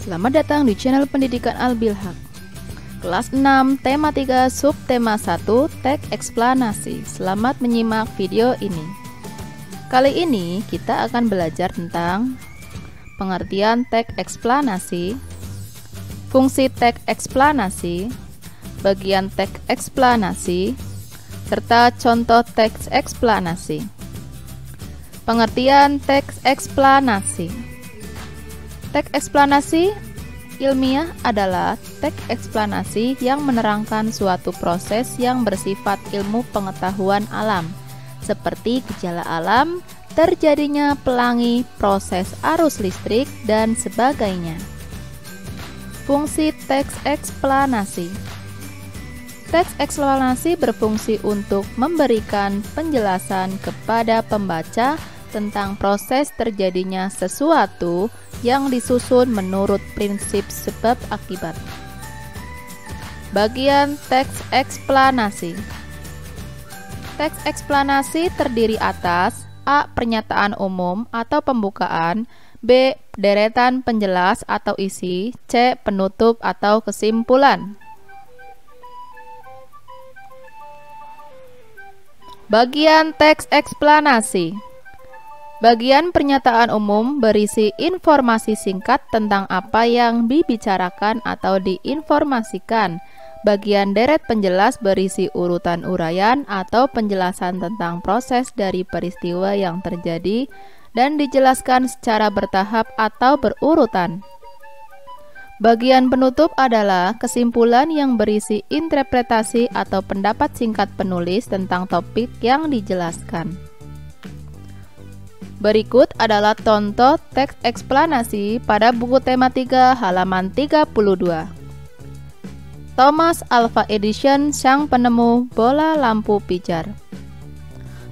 Selamat datang di channel Pendidikan Al-Bilhaq. Kelas 6, tema 3, subtema 1, teks eksplanasi. Selamat menyimak video ini. Kali ini kita akan belajar tentang pengertian teks eksplanasi, fungsi teks eksplanasi, bagian teks eksplanasi, serta contoh teks eksplanasi. Pengertian teks eksplanasi. Teks eksplanasi ilmiah adalah teks eksplanasi yang menerangkan suatu proses yang bersifat ilmu pengetahuan alam, seperti gejala alam, terjadinya pelangi, proses arus listrik, dan sebagainya. Fungsi teks eksplanasi. Teks eksplanasi berfungsi untuk memberikan penjelasan kepada pembaca tentang proses terjadinya sesuatu yang disusun menurut prinsip sebab akibat. Bagian teks eksplanasi. Teks eksplanasi terdiri atas A. Pernyataan umum atau pembukaan, B. Deretan penjelas atau isi, C. Penutup atau kesimpulan. Bagian teks eksplanasi. Bagian pernyataan umum berisi informasi singkat tentang apa yang dibicarakan atau diinformasikan. Bagian deret penjelas berisi urutan uraian atau penjelasan tentang proses dari peristiwa yang terjadi dan dijelaskan secara bertahap atau berurutan. Bagian penutup adalah kesimpulan yang berisi interpretasi atau pendapat singkat penulis tentang topik yang dijelaskan. Berikut adalah contoh teks eksplanasi pada buku tema 3 halaman 32. Thomas Alva Edison, sang penemu bola lampu pijar.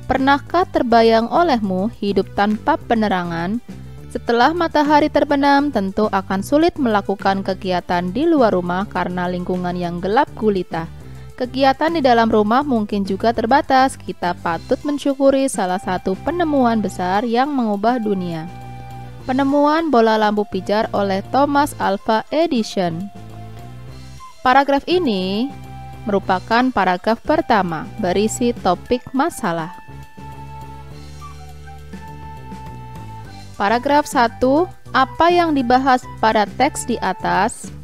Pernahkah terbayang olehmu hidup tanpa penerangan? Setelah matahari terbenam, tentu akan sulit melakukan kegiatan di luar rumah karena lingkungan yang gelap gulita. Kegiatan di dalam rumah mungkin juga terbatas. Kita patut mensyukuri salah satu penemuan besar yang mengubah dunia. Penemuan bola lampu pijar oleh Thomas Alva Edison. Paragraf ini merupakan paragraf pertama, berisi topik masalah. Paragraf 1. Apa yang dibahas pada teks di atas?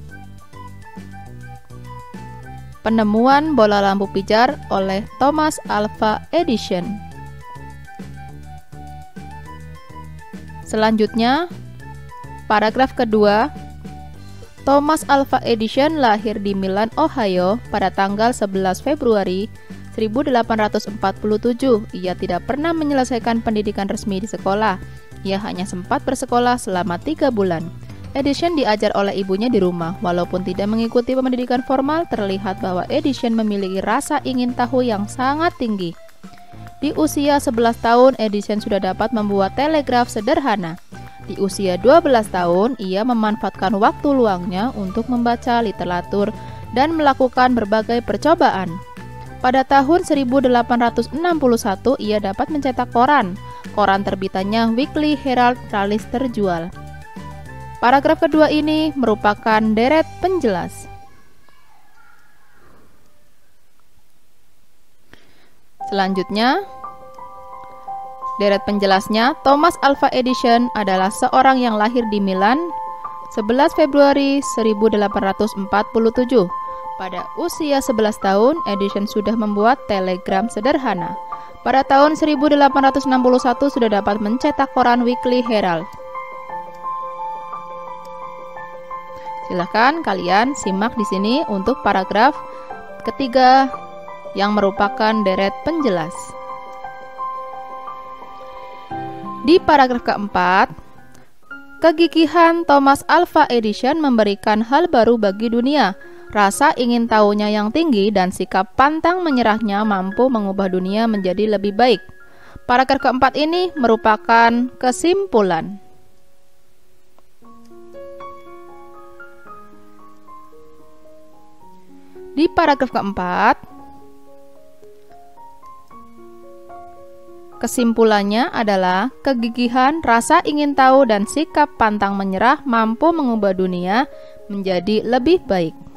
Penemuan bola lampu pijar oleh Thomas Alva Edison. Selanjutnya, paragraf kedua. Thomas Alva Edison lahir di Milan, Ohio pada tanggal 11 Februari 1847. Ia tidak pernah menyelesaikan pendidikan resmi di sekolah. Ia hanya sempat bersekolah selama 3 bulan. Edison diajar oleh ibunya di rumah. Walaupun tidak mengikuti pendidikan formal, terlihat bahwa Edison memiliki rasa ingin tahu yang sangat tinggi. Di usia 11 tahun, Edison sudah dapat membuat telegraf sederhana. Di usia 12 tahun, ia memanfaatkan waktu luangnya untuk membaca literatur dan melakukan berbagai percobaan. Pada tahun 1861, ia dapat mencetak koran. Koran terbitannya Weekly Herald Tralis terjual. Paragraf kedua ini merupakan deret penjelas. Selanjutnya, deret penjelasnya, Thomas Alva Edison adalah seorang yang lahir di Milan 11 Februari 1847. Pada usia 11 tahun, Edison sudah membuat telegram sederhana. Pada tahun 1861 sudah dapat mencetak koran Weekly Herald. Silahkan kalian simak di sini untuk paragraf ketiga yang merupakan deret penjelas. Di paragraf keempat, kegigihan Thomas Alva Edison memberikan hal baru bagi dunia. Rasa ingin tahunya yang tinggi dan sikap pantang menyerahnya mampu mengubah dunia menjadi lebih baik. Paragraf keempat ini merupakan kesimpulan. Di paragraf keempat, Kesimpulannya adalah kegigihan, rasa ingin tahu, dan sikap pantang menyerah mampu mengubah dunia menjadi lebih baik.